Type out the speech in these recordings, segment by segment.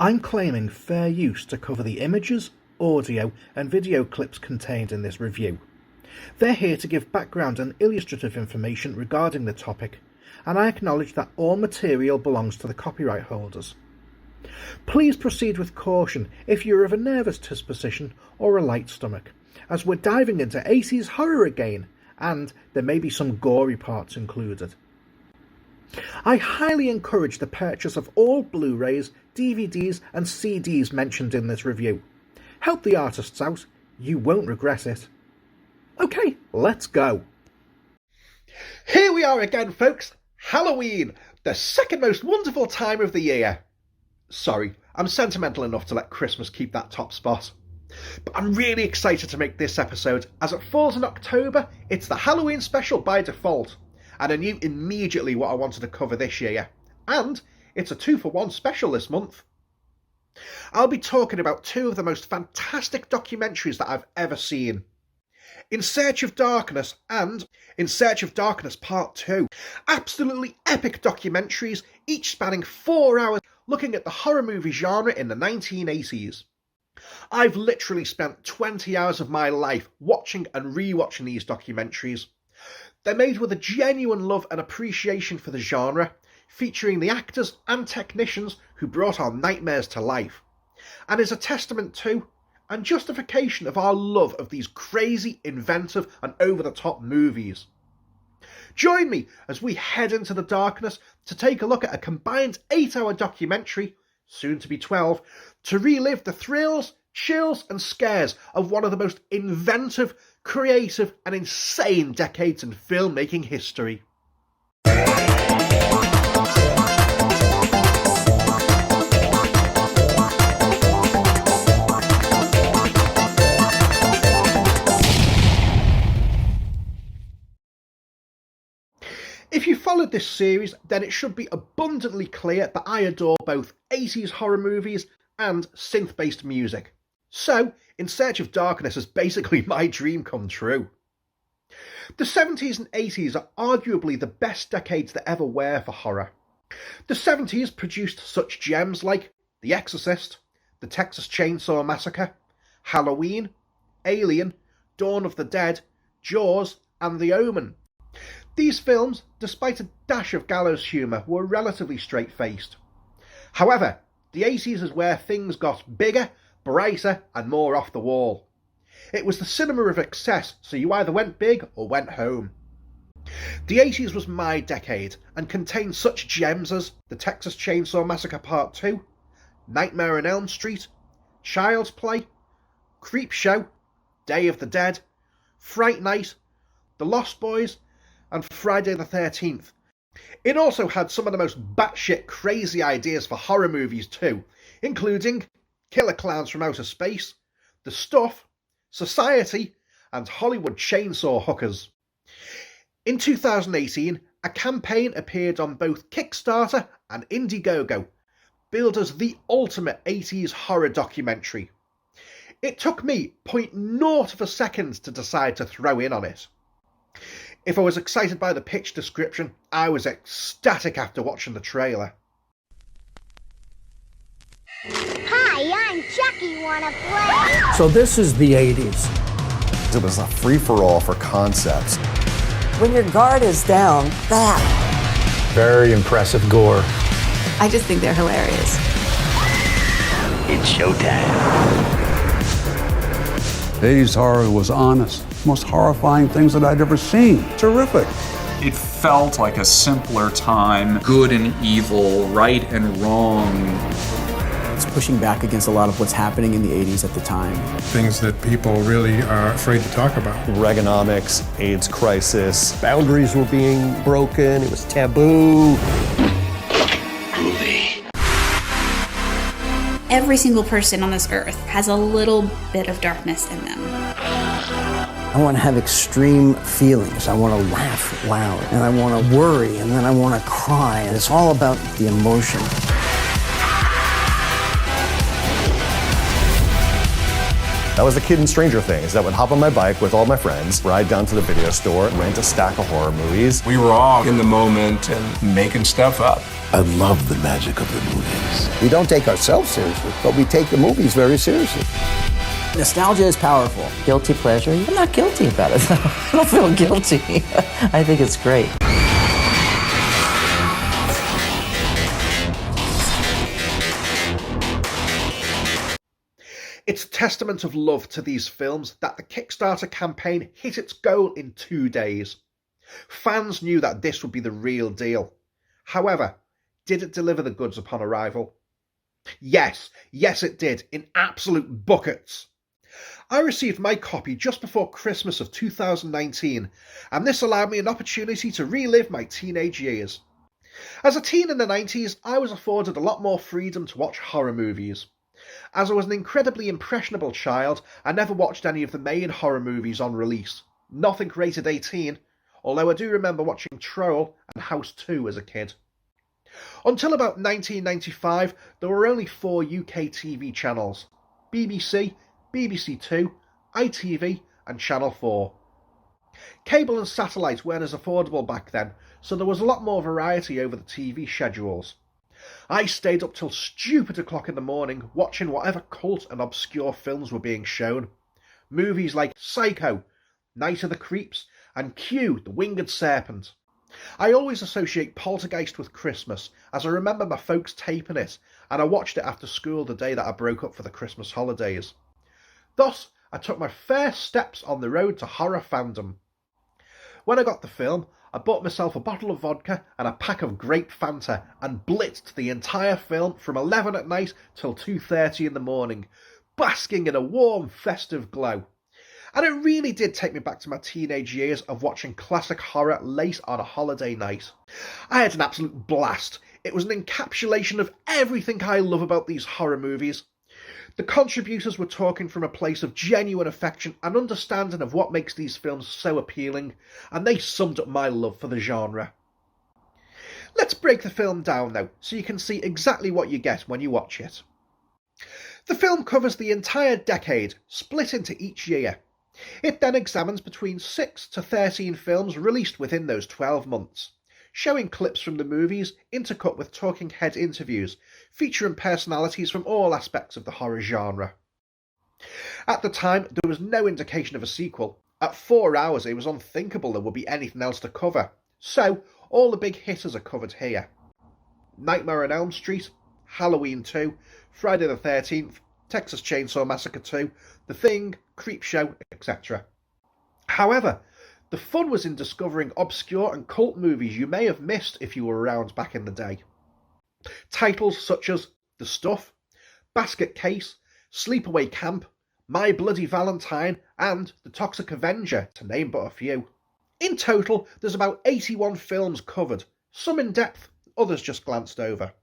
I'm claiming fair use to cover the images, audio and video clips contained in this review. They're here to give background and illustrative information regarding the topic, and I acknowledge that all material belongs to the copyright holders. Please proceed with caution if you're of a nervous disposition or a light stomach, as we're diving into 80s horror again, and there may be some gory parts included. I highly encourage the purchase of all Blu-rays, DVDs and CDs mentioned in this review. Help the artists out, you won't regret it. Okay, let's go. Here we are again, folks. Halloween, the second most wonderful time of the year. Sorry, I'm sentimental enough to let Christmas keep that top spot. But I'm really excited to make this episode. As it falls in October, it's the Halloween special by default. And I knew immediately what I wanted to cover this year. And it's a 2-for-1 special this month. I'll be talking about two of the most fantastic documentaries that I've ever seen. In Search of Darkness and In Search of Darkness Part 2. Absolutely epic documentaries, each spanning 4 hours, looking at the horror movie genre in the 1980s. I've literally spent 20 hours of my life watching and rewatching these documentaries. They're made with a genuine love and appreciation for the genre, featuring the actors and technicians who brought our nightmares to life, and is a testament to and justification of our love of these crazy, inventive and over-the-top movies. Join me as we head into the darkness to take a look at a combined 8-hour documentary, soon to be 12, to relive the thrills, chills and scares of one of the most inventive, creative and insane decades in filmmaking history. If you followed this series, then it should be abundantly clear that I adore both 80s horror movies and synth-based music. So, In Search of Darkness is basically my dream come true. The 70s and 80s are arguably the best decades that ever were for horror. The 70s produced such gems like The Exorcist, The Texas Chainsaw Massacre, Halloween, Alien, Dawn of the Dead, Jaws and The Omen. These films, despite a dash of gallows humour, were relatively straight-faced. However, the 80s is where things got bigger, brighter and more off the wall. It was the cinema of excess, so you either went big or went home. The 80s was my decade and contained such gems as The Texas Chainsaw Massacre Part 2, Nightmare on Elm Street, Child's Play, Creepshow, Day of the Dead, Fright Night, The Lost Boys and Friday the 13th. It also had some of the most batshit crazy ideas for horror movies too, including Killer Clowns from Outer Space, The Stuff, Society, and Hollywood Chainsaw Hookers. In 2018, a campaign appeared on both Kickstarter and Indiegogo, billed as the ultimate 80s horror documentary. It took me 0.0 of a second to decide to throw in on it. If I was excited by the pitch description, I was ecstatic after watching the trailer. Hi, I'm Chucky. Wanna play? So this is the 80s. It was a free-for-all for concepts. When your guard is down, that. Very impressive gore. I just think they're hilarious. It's showtime. 80s horror was honest. Most horrifying things that I'd ever seen. Terrific. It felt like a simpler time. Good and evil, right and wrong. It's pushing back against a lot of what's happening in the 80s at the time. Things that people really are afraid to talk about. Reaganomics, AIDS crisis. Boundaries were being broken. It was taboo. Groovy. Every single person on this earth has a little bit of darkness in them. I want to have extreme feelings. I want to laugh loud, and I want to worry, and then I want to cry. And it's all about the emotion. I was the kid in Stranger Things that would hop on my bike with all my friends, ride down to the video store, rent a stack of horror movies. We were all in the moment and making stuff up. I love the magic of the movies. We don't take ourselves seriously, but we take the movies very seriously. Nostalgia is powerful. Guilty pleasure? I'm not guilty about it. I don't feel guilty. I think it's great. It's a testament of love to these films that the Kickstarter campaign hit its goal in 2 days. Fans knew that this would be the real deal. However, did it deliver the goods upon arrival? Yes it did, in absolute buckets. I received my copy just before Christmas of 2019, and this allowed me an opportunity to relive my teenage years. As a teen in the 90s, I was afforded a lot more freedom to watch horror movies. As I was an incredibly impressionable child, I never watched any of the main horror movies on release. Nothing rated 18, although I do remember watching Troll and House 2 as a kid. Until about 1995, there were only 4 UK TV channels: BBC, BBC Two, ITV and Channel 4. Cable and satellite weren't as affordable back then, so there was a lot more variety over the TV schedules. I stayed up till stupid o'clock in the morning watching whatever cult and obscure films were being shown. Movies like Psycho, Night of the Creeps and Q, the Winged Serpent. I always associate Poltergeist with Christmas, as I remember my folks taping it, and I watched it after school the day that I broke up for the Christmas holidays. Thus, I took my first steps on the road to horror fandom. When I got the film, I bought myself a bottle of vodka and a pack of grape Fanta and blitzed the entire film from 11 at night till 2:30 in the morning, basking in a warm, festive glow. And it really did take me back to my teenage years of watching classic horror late on a holiday night. I had an absolute blast. It was an encapsulation of everything I love about these horror movies. The contributors were talking from a place of genuine affection and understanding of what makes these films so appealing, and they summed up my love for the genre. Let's break the film down now, so you can see exactly what you get when you watch it. The film covers the entire decade, split into each year. It then examines between 6 to 13 films released within those 12 months, showing clips from the movies intercut with talking head interviews, featuring personalities from all aspects of the horror genre. At the time, there was no indication of a sequel. At 4 hours, it was unthinkable there would be anything else to cover, so all the big hitters are covered here. Nightmare on Elm Street, Halloween 2, Friday the 13th, Texas Chainsaw Massacre 2, The Thing, Creepshow, etc. However, the fun was in discovering obscure and cult movies you may have missed if you were around back in the day. Titles such as The Stuff, Basket Case, Sleepaway Camp, My Bloody Valentine and The Toxic Avenger, to name but a few. In total, there's about 81 films covered, some in depth, others just glanced over.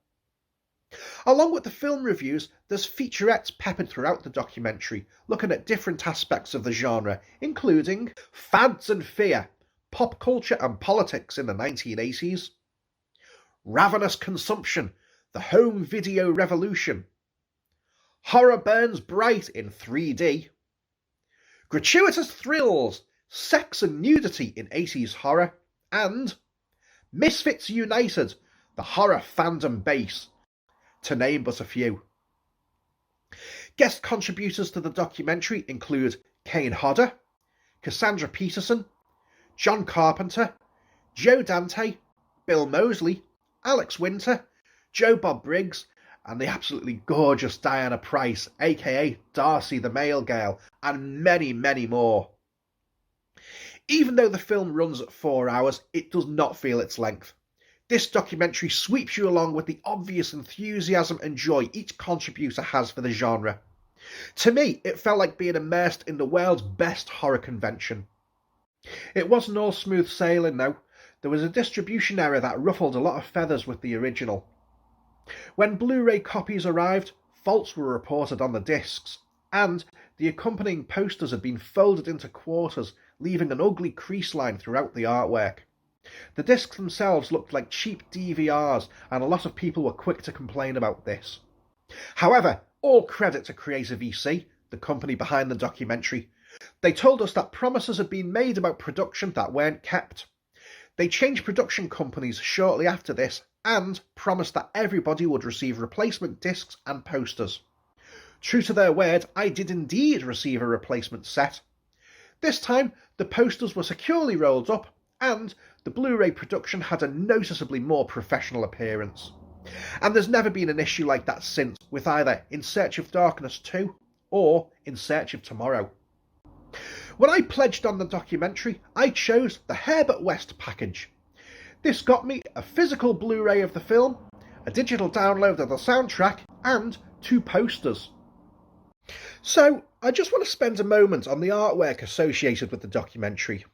Along with the film reviews, there's featurettes peppered throughout the documentary, looking at different aspects of the genre, including Fads and Fear, Pop Culture and Politics in the 1980s, Ravenous Consumption, The Home Video Revolution, Horror Burns Bright in 3D, Gratuitous Thrills, Sex and Nudity in 80s Horror, and Misfits United, the Horror Fandom Base, to name but a few. Guest contributors to the documentary include Kane Hodder, Cassandra Peterson, John Carpenter, Joe Dante, Bill Moseley, Alex Winter, Joe Bob Briggs, and the absolutely gorgeous Diana Price, aka Darcy the Male Girl, and many, many more. Even though the film runs at 4 hours, it does not feel its length. This documentary sweeps you along with the obvious enthusiasm and joy each contributor has for the genre. To me, it felt like being immersed in the world's best horror convention. It wasn't all smooth sailing though. There was a distribution error that ruffled a lot of feathers with the original. When Blu-ray copies arrived, faults were reported on the discs, and the accompanying posters had been folded into quarters, leaving an ugly crease line throughout the artwork. The discs themselves looked like cheap DVRs, and a lot of people were quick to complain about this. However, all credit to Creative EC, the company behind the documentary. They told us that promises had been made about production that weren't kept. They changed production companies shortly after this, and promised that everybody would receive replacement discs and posters. True to their word, I did indeed receive a replacement set. This time, the posters were securely rolled up, and the Blu-ray production had a noticeably more professional appearance. And there's never been an issue like that since, with either In Search of Darkness 2 or In Search of Tomorrow. When I pledged on the documentary, I chose the Herbert West package. This got me a physical Blu-ray of the film, a digital download of the soundtrack, and 2 posters. So, I just want to spend a moment on the artwork associated with the documentary.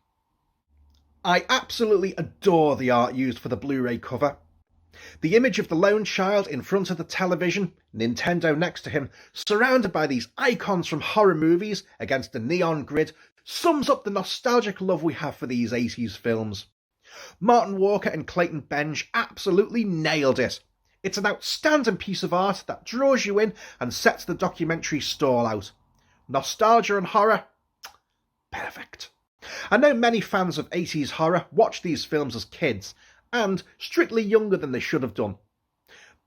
I absolutely adore the art used for the Blu-ray cover. The image of the lone child in front of the television, Nintendo next to him, surrounded by these icons from horror movies against a neon grid, sums up the nostalgic love we have for these 80s films. Martin Walker and Clayton Benge absolutely nailed it. It's an outstanding piece of art that draws you in and sets the documentary stall out. Nostalgia and horror? Perfect. I know many fans of 80s horror watch these films as kids, and strictly younger than they should have done.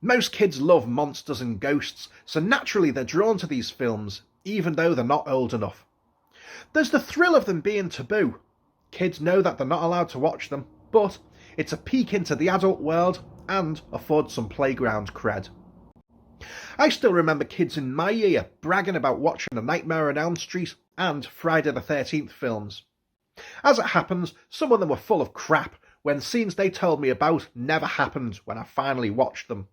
Most kids love monsters and ghosts, so naturally they're drawn to these films, even though they're not old enough. There's the thrill of them being taboo. Kids know that they're not allowed to watch them, but it's a peek into the adult world and affords some playground cred. I still remember kids in my year bragging about watching the Nightmare on Elm Street and Friday the 13th films. As it happens, some of them were full of crap when scenes they told me about never happened when I finally watched them.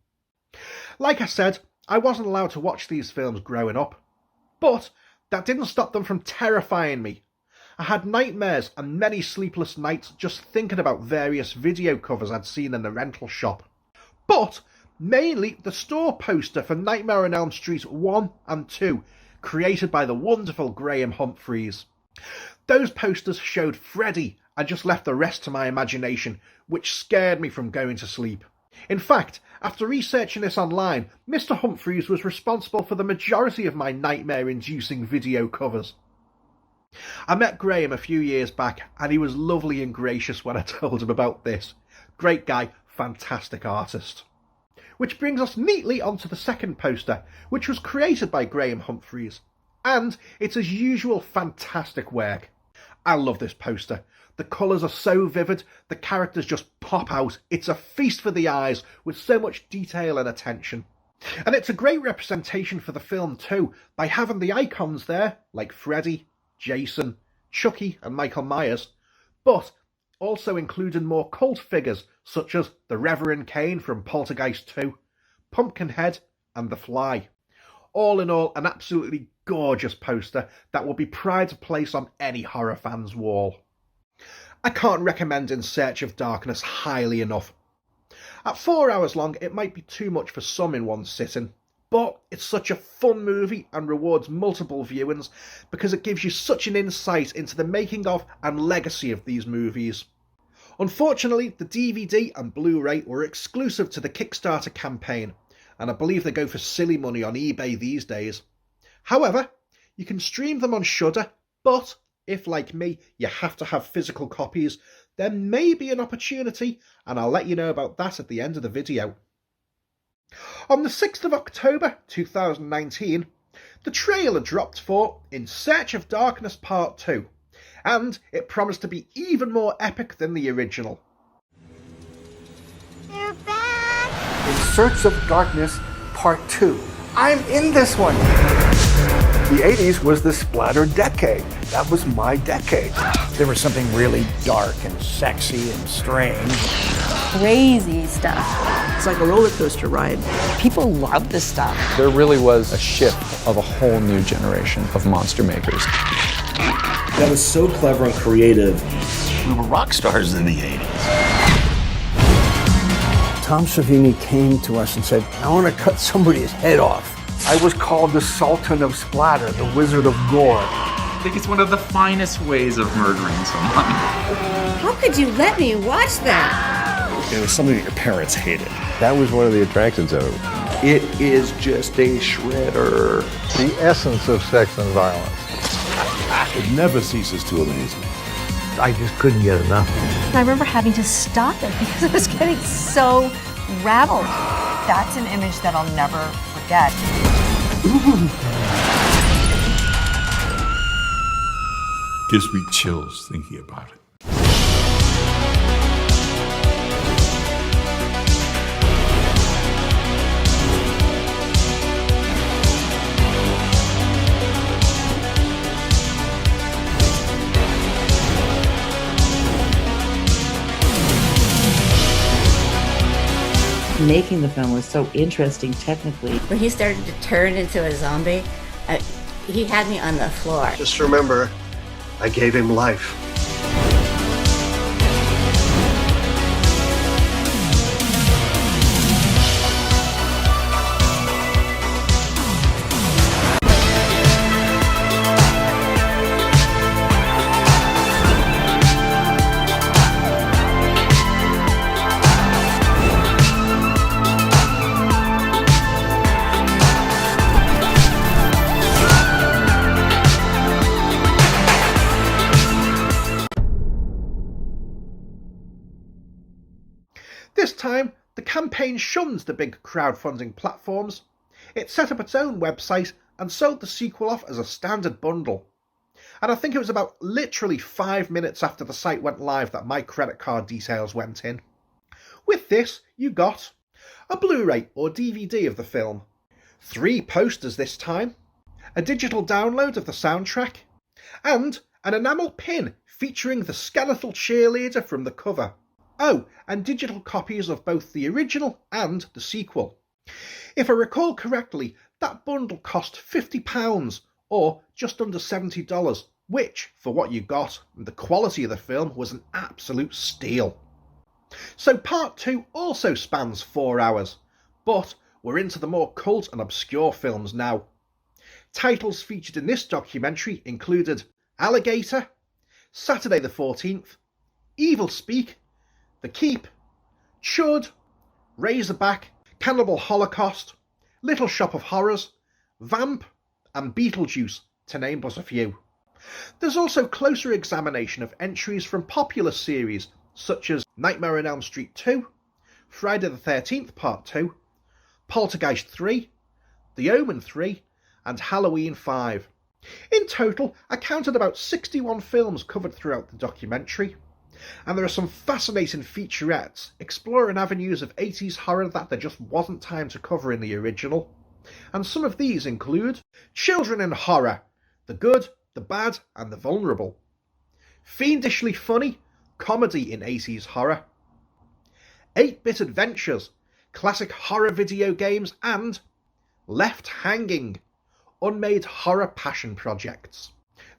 Like I said, I wasn't allowed to watch these films growing up, but that didn't stop them from terrifying me. I had nightmares and many sleepless nights just thinking about various video covers I'd seen in the rental shop. But mainly the store poster for Nightmare on Elm Street 1 and 2, created by the wonderful Graham Humphreys. Those posters showed Freddy and just left the rest to my imagination, which scared me from going to sleep. In fact, after researching this online, Mr. Humphreys was responsible for the majority of my nightmare-inducing video covers. I met Graham a few years back, and he was lovely and gracious when I told him about this. Great guy, fantastic artist. Which brings us neatly onto the second poster, which was created by Graham Humphreys. And it's as usual fantastic work. I love this poster. The colours are so vivid, the characters just pop out. It's a feast for the eyes, with so much detail and attention. And it's a great representation for the film too, by having the icons there, like Freddy, Jason, Chucky and Michael Myers, but also including more cult figures such as the Reverend Cain from Poltergeist 2, Pumpkinhead and The Fly. All in all, an absolutely gorgeous poster that will be pride to place on any horror fan's wall. I can't recommend In Search of Darkness highly enough. At 4 hours long, it might be too much for some in one sitting, but it's such a fun movie and rewards multiple viewings because it gives you such an insight into the making of and legacy of these movies. Unfortunately, the DVD and Blu-ray were exclusive to the Kickstarter campaign, and I believe they go for silly money on eBay these days. However, you can stream them on Shudder, but if, like me, you have to have physical copies, there may be an opportunity, and I'll let you know about that at the end of the video. On the 6th of October 2019, the trailer dropped for In Search of Darkness Part 2, and it promised to be even more epic than the original. They're back! In Search of Darkness Part 2. I'm in this one! The 80s was the splatter decade. That was my decade. There was something really dark and sexy and strange. Crazy stuff. It's like a roller coaster ride. People love this stuff. There really was a shift of a whole new generation of monster makers. That was so clever and creative. We were rock stars in the 80s. Tom Savini came to us and said, I want to cut somebody's head off. I was called the Sultan of Splatter, the Wizard of Gore. I think it's one of the finest ways of murdering someone. How could you let me watch that? It was something that your parents hated. That was one of the attractions of it. It is just a shredder. The essence of sex and violence. It never ceases to amaze me. I just couldn't get enough. I remember having to stop it because it was getting so rattled. That's an image that I'll never forget. Gives me chills thinking about it. Making the film was so interesting technically. When he started to turn into a zombie, he had me on the floor. Just remember, I gave him life. This time, the campaign shunned the big crowdfunding platforms. It set up its own website and sold the sequel off as a standard bundle. And I think it was about literally 5 minutes after the site went live that my credit card details went in. With this, you got a Blu-ray or DVD of the film, 3 posters this time, a digital download of the soundtrack, and an enamel pin featuring the skeletal cheerleader from the cover. Oh, and digital copies of both the original and the sequel. If I recall correctly, that bundle cost £50 or just under $70, which, for what you got and the quality of the film, was an absolute steal. So part 2 also spans 4 hours, but we're into the more cult and obscure films now. Titles featured in this documentary included Alligator, Saturday the 14th, Evil Speak, The Keep, Chud, Razorback, Cannibal Holocaust, Little Shop of Horrors, Vamp, and Beetlejuice, to name but a few. There's also closer examination of entries from popular series such as Nightmare on Elm Street 2, Friday the 13th Part 2, Poltergeist 3, The Omen 3, and Halloween 5. In total, I counted about 61 films covered throughout the documentary, and there are some fascinating featurettes exploring avenues of 80s horror that there just wasn't time to cover in the original. And some of these include Children in Horror, The Good, the Bad, and the Vulnerable, Fiendishly Funny, Comedy in 80s Horror, 8-Bit Adventures, Classic Horror Video Games, and Left Hanging, Unmade Horror Passion Projects.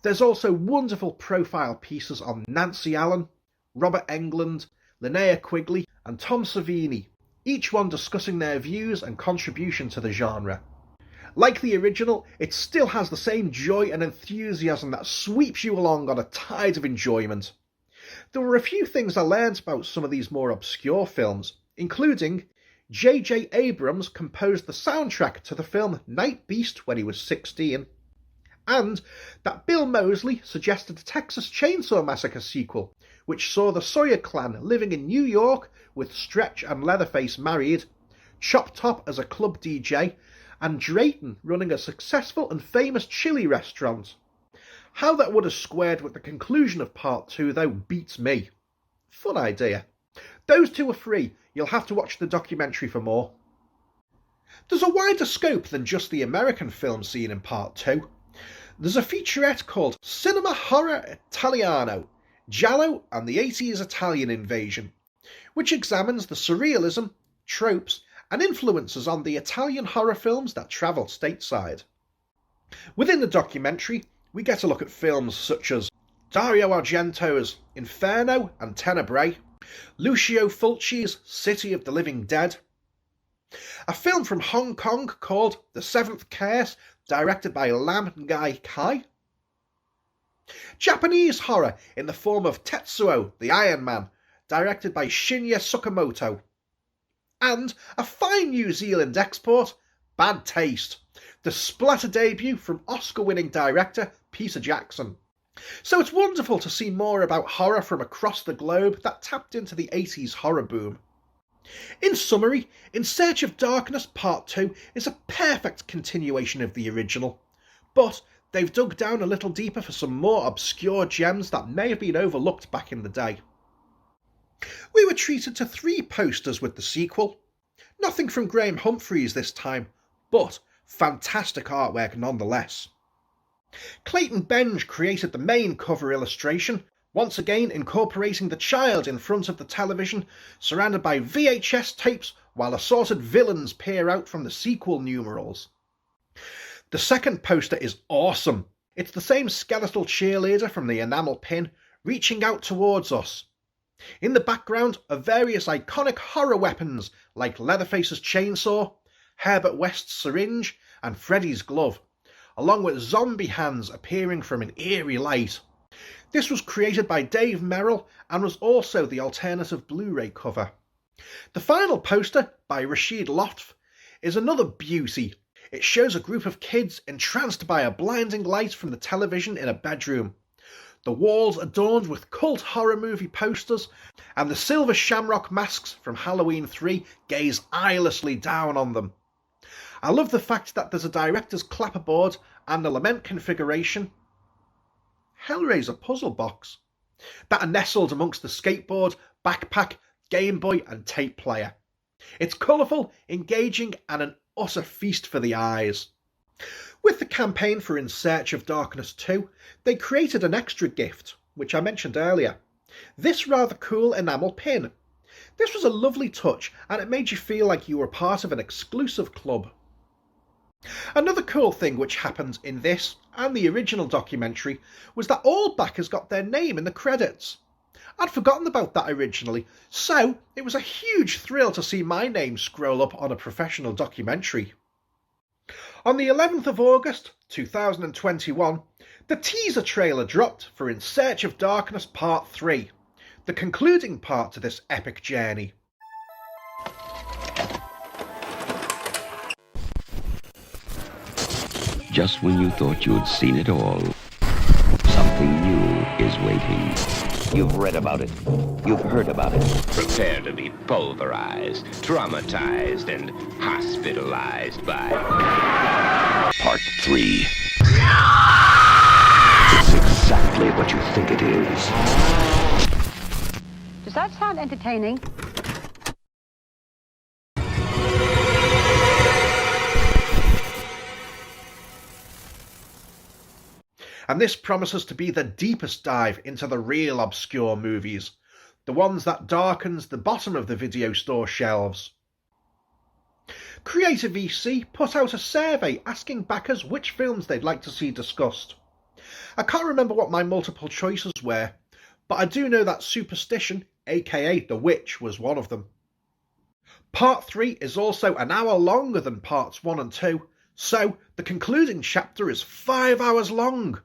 There's also wonderful profile pieces on Nancy Allen, Robert Englund, Linnea Quigley, and Tom Savini, each one discussing their views and contribution to the genre. Like the original, it still has the same joy and enthusiasm that sweeps you along on a tide of enjoyment. There were a few things I learned about some of these more obscure films, including J.J. Abrams composed the soundtrack to the film Night Beast when he was 16, and that Bill Moseley suggested a Texas Chainsaw Massacre sequel, which saw the Sawyer clan living in New York with Stretch and Leatherface married, Chop Top as a club DJ, and Drayton running a successful and famous chili restaurant. How that would have squared with the conclusion of Part 2, though, beats me. Fun idea. Those 2 are free. You'll have to watch the documentary for more. There's a wider scope than just the American film scene in Part 2. There's a featurette called Cinema Horror Italiano, Giallo and the 80s Italian Invasion, which examines the surrealism, tropes, and influences on the Italian horror films that travelled stateside. Within the documentary, we get a look at films such as Dario Argento's Inferno and Tenebrae, Lucio Fulci's City of the Living Dead, a film from Hong Kong called The Seventh Curse, directed by Lam Ngai Kai, Japanese horror in the form of Tetsuo the Iron Man, directed by Shinya Tsukamoto, and a fine New Zealand export, Bad Taste, the splatter debut from Oscar-winning director Peter Jackson. So it's wonderful to see more about horror from across the globe that tapped into the 80s horror boom. In summary, In Search of Darkness Part 2 is a perfect continuation of the original, but they've dug down a little deeper for some more obscure gems that may have been overlooked back in the day. We were treated to 3 posters with the sequel. Nothing from Graham Humphreys this time, but fantastic artwork nonetheless. Clayton Benge created the main cover illustration, once again incorporating the child in front of the television, surrounded by VHS tapes while assorted villains peer out from the sequel numerals. The second poster is awesome. It's the same skeletal cheerleader from the enamel pin, reaching out towards us. In the background are various iconic horror weapons like Leatherface's chainsaw, Herbert West's syringe, and Freddy's glove, along with zombie hands appearing from an eerie light. This was created by Dave Merrill and was also the alternative Blu-ray cover. The final poster, by Rashid Lotf, is another beauty. It shows a group of kids entranced by a blinding light from the television in a bedroom. The walls adorned with cult horror movie posters, and the silver shamrock masks from Halloween 3 gaze eyelessly down on them. I love the fact that there's a director's clapperboard and a lament configuration, Hellraiser puzzle box, that are nestled amongst the skateboard, backpack, Game Boy and tape player. It's colourful, engaging and an utter feast for the eyes. With the campaign for In Search of Darkness 2, they created an extra gift, which I mentioned earlier. This rather cool enamel pin. This was a lovely touch and it made you feel like you were part of an exclusive club. Another cool thing which happened in this and the original documentary was that all backers got their name in the credits. I'd forgotten about that originally, so it was a huge thrill to see my name scroll up on a professional documentary. On the 11th of August 2021, the teaser trailer dropped for In Search of Darkness Part 3, the concluding part to this epic journey. Just when you thought you had seen it all, something new is waiting. You've read about it. You've heard about it. Prepare to be pulverized, traumatized, and hospitalized by Part 3. It's exactly what you think it is. Does that sound entertaining? And this promises to be the deepest dive into the real obscure movies, the ones that darkens the bottom of the video store shelves. Creative EC put out a survey asking backers which films they'd like to see discussed. I can't remember what my multiple choices were, but I do know that Superstition, aka The Witch, was one of them. Part 3 is also an hour longer than parts 1 and 2, so the concluding chapter is 5 hours long.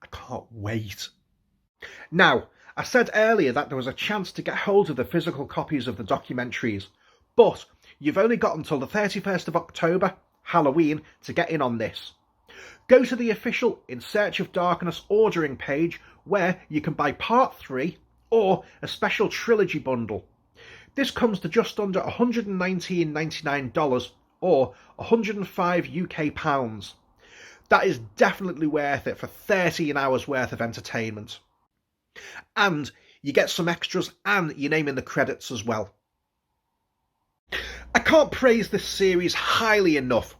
I can't wait. Now, I said earlier that there was a chance to get hold of the physical copies of the documentaries, but you've only got until the 31st of October, Halloween, to get in on this. Go to the official In Search of Darkness ordering page where you can buy Part 3 or a special trilogy bundle. This comes to just under $119.99 or 105 UK pounds. That is definitely worth it for 13 hours worth of entertainment. And you get some extras and your name in the credits as well. I can't praise this series highly enough,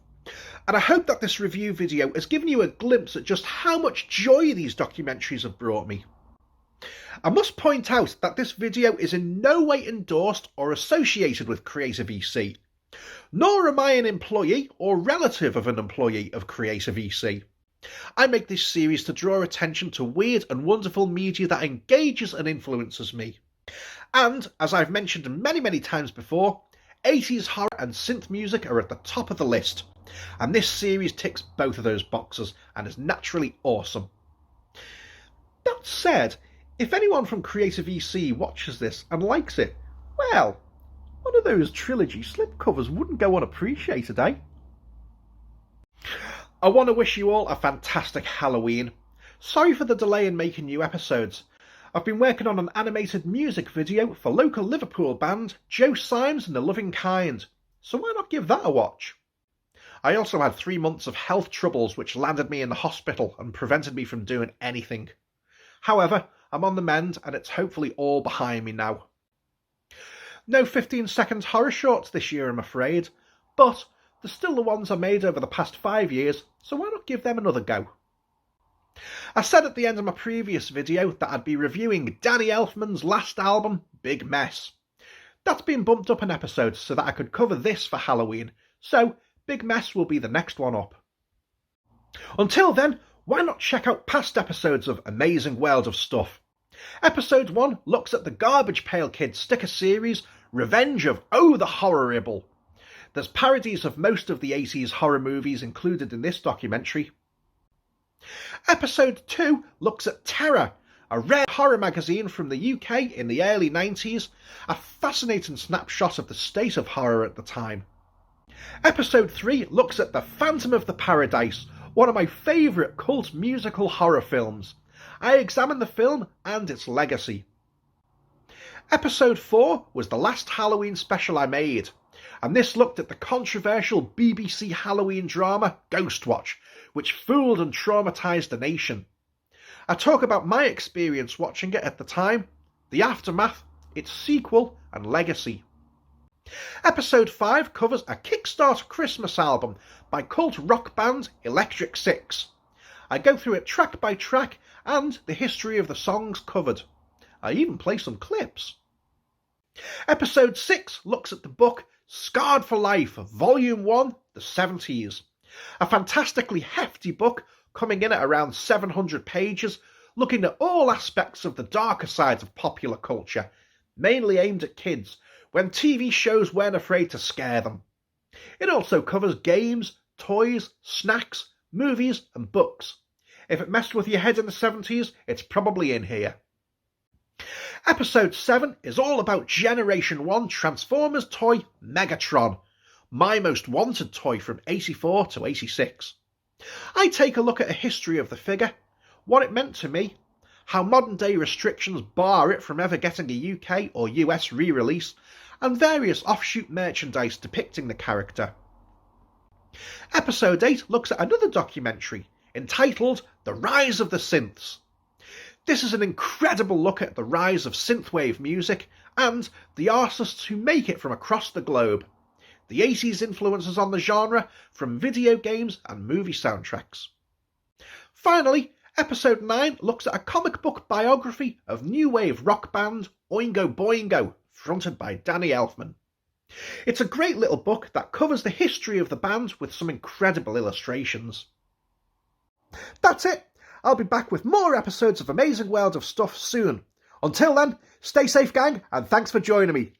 and I hope that this review video has given you a glimpse at just how much joy these documentaries have brought me. I must point out that this video is in no way endorsed or associated with Creative EC. Nor am I an employee or relative of an employee of Creative EC. I make this series to draw attention to weird and wonderful media that engages and influences me. And, as I've mentioned many times before, 80s horror and synth music are at the top of the list, and this series ticks both of those boxes and is naturally awesome. That said, if anyone from Creative EC watches this and likes it, well, one of those trilogy slipcovers wouldn't go unappreciated, eh? I want to wish you all a fantastic Halloween. Sorry for the delay in making new episodes. I've been working on an animated music video for local Liverpool band Joe Symes and the Loving Kind, so why not give that a watch? I also had 3 months of health troubles which landed me in the hospital and prevented me from doing anything. However, I'm on the mend and it's hopefully all behind me now. No 15-second horror shorts this year, I'm afraid, but they're still the ones I made over the past 5 years, so why not give them another go? I said at the end of my previous video that I'd be reviewing Danny Elfman's last album, Big Mess. That's been bumped up an episode so that I could cover this for Halloween, so Big Mess will be the next one up. Until then, why not check out past episodes of Amazing World of Stuff? Episode 1 looks at the Garbage Pail Kids sticker series, Revenge of Oh the Horrible. There's parodies of most of the 80s horror movies included in this documentary. Episode 2 looks at Terror, a rare horror magazine from the UK in the early 90s, a fascinating snapshot of the state of horror at the time. Episode 3 looks at The Phantom of the Paradise, one of my favourite cult musical horror films. I examine the film and its legacy. Episode 4 was the last Halloween special I made, and this looked at the controversial BBC Halloween drama Ghostwatch, which fooled and traumatised the nation. I talk about my experience watching it at the time, the aftermath, its sequel and legacy. Episode 5 covers a Kickstarter Christmas album by cult rock band Electric Six. I go through it track by track and the history of the songs covered. I even play some clips. Episode 6 looks at the book Scarred for Life, Volume 1, The 70s. A fantastically hefty book coming in at around 700 pages, looking at all aspects of the darker sides of popular culture, mainly aimed at kids, when TV shows weren't afraid to scare them. It also covers games, toys, snacks, movies and books. If it messed with your head in the 70s, it's probably in here. Episode 7 is all about Generation 1 Transformers toy Megatron, my most wanted toy from 84 to 86. I take a look at a history of the figure, what it meant to me, how modern day restrictions bar it from ever getting a UK or US re-release, and various offshoot merchandise depicting the character. Episode 8 looks at another documentary entitled The Rise of the Synths. This is an incredible look at the rise of synthwave music and the artists who make it from across the globe, the 80s influences on the genre from video games and movie soundtracks. Finally, Episode 9 looks at a comic book biography of new wave rock band Oingo Boingo, fronted by Danny Elfman. It's a great little book that covers the history of the band with some incredible illustrations. That's it! I'll be back with more episodes of Amazing World of Stuff soon. Until then, stay safe gang, and thanks for joining me.